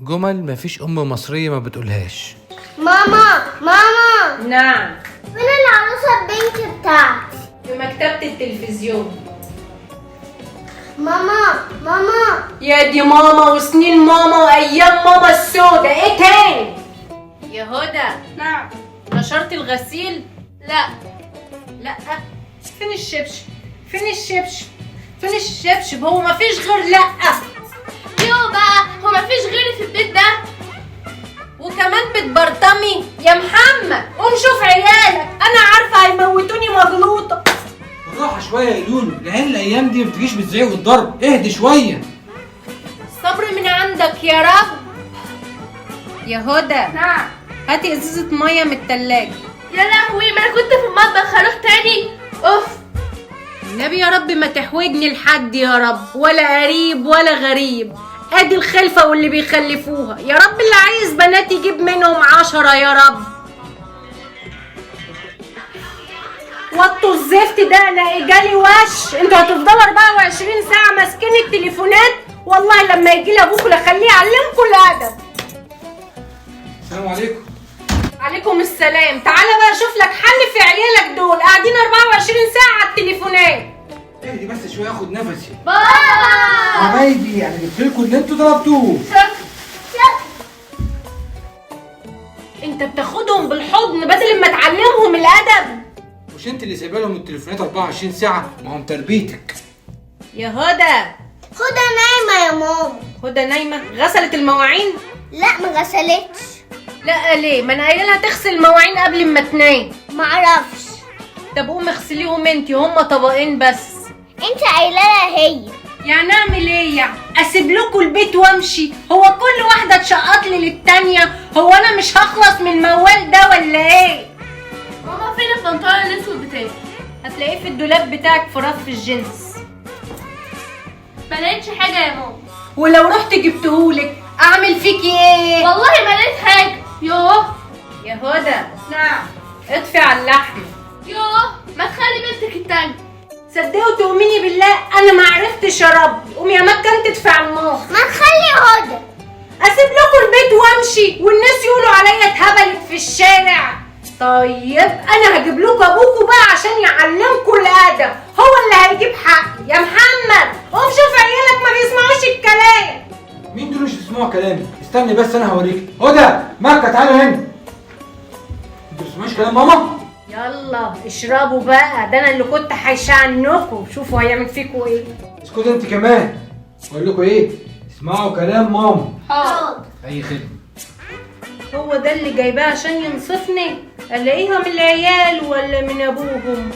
جمل مفيش ام مصريه ما بتقولهاش. ماما ماما، نعم. فين العروسه البنت بتاعتي؟ في مكتبة التلفزيون. ماما ماما، يا دي ماما وسنين ماما وايام ماما السودا، ايه تاني؟ يا هدى. نعم. نشرت الغسيل؟ لا. لا. فين الشبشب؟ فين الشبشب؟ فين الشبشب؟ هو مفيش غير لا. يو بقى، هو مفيش غيري في البيت ده؟ وكمان بتبرطمي يا محمد؟ قوم شوف عيالك، انا عارفه هيموتوني مجلوطه. بالراحه شويه يا لولو، العيال الايام دي ما بتجيش بالزعيق والضرب، اهدي شويه. الصبر من عندك يا رب. يا هدى. نعم. هاتي ازازه ميه من التلاجة. يا لهوي، ما انا كنت في المطبخ، هروح تاني؟ اوف. النبي يا رب ما تحوجني لحد يا رب، ولا قريب ولا غريب. ادي الخلفه واللي بيخلفوها، يا رب اللي عايز بنات يجيب منهم 10 يا رب. وطوا الزفت ده، انا جالي وش. انتوا هتفضلوا 24 ساعه ماسكين التليفونات؟ والله لما يجي لي ابوكوا لخليه يعلمكم الادب. السلام عليكم. عليكم السلام. تعالى بقى اشوف لك حل في عيالك دول، قاعدين 24 ساعه على التليفونات. اهدي بس شويه اخد نفسي. بابا حبايبي انا جبت لكم اللي انتوا طلبتوه. انت بتاخدهم بالحضن بدل ما تعلمهم الادب. مش انت اللي سايبه لهم التليفونات 24 ساعه؟ ما هم تربيتك. يا هدى. هدى نايمه يا ماما. هدى نايمه؟ غسلت المواعين؟ لا ما غسلتش. لا ليه؟ ما انا قايله لها تغسل المواعين قبل ما تنام. معرفش. طب قومي اغسليهم انتي، هما طبقين بس. انت قايله لها هي. يعني اعمل ايه يعني؟ اسيب لكم البيت وامشي؟ هو كل واحده تشقط لي للتانيه؟ هو انا مش هخلص من الموال ده ولا ايه؟ ماما فين البنطلون الاسود بتاعي؟ هتلاقيه في الدولاب بتاعك في رف الجنس. ما لقيتش حاجه يا ماما. ولو رحت جبتهولك اعمل فيكي ايه؟ والله ما لقيت حاجه. يوه. يا هدى. نعم. اطفي على اللحم. يوه، ما تخلي بنتك التانية. صدقي وتؤمني بالله انا ما عرفتش يا رب. قومي يا مكه انت ادفع على النار. ما تخلي هدى. اسيب لكم البيت وامشي والناس يقولوا عليا اتهبلت في الشارع؟ طيب انا هجيب لكم ابوكوا بقى عشان يعلمكم الادب، هو اللي هيجيب حقي. يا محمد قوم شوف عيالك ما بيسمعوش الكلام. مين دول مش بيسمعوا كلامي؟ استني بس انا هوريك. هدى، مكه، تعالوا هنا. انتوا ما بتسمعوش كلام ماما؟ يلا اشربوا بقى، ده انا اللي كنت حايشه عنكم. شوفوا هيعمل فيكوا ايه. اسكتوا انت كمان. بقول لكم ايه؟ اسمعوا كلام ماما. حاضر. اي خدمه. هو ده اللي جايباه عشان ينصفني؟ الاقيها من العيال ولا من ابوهم؟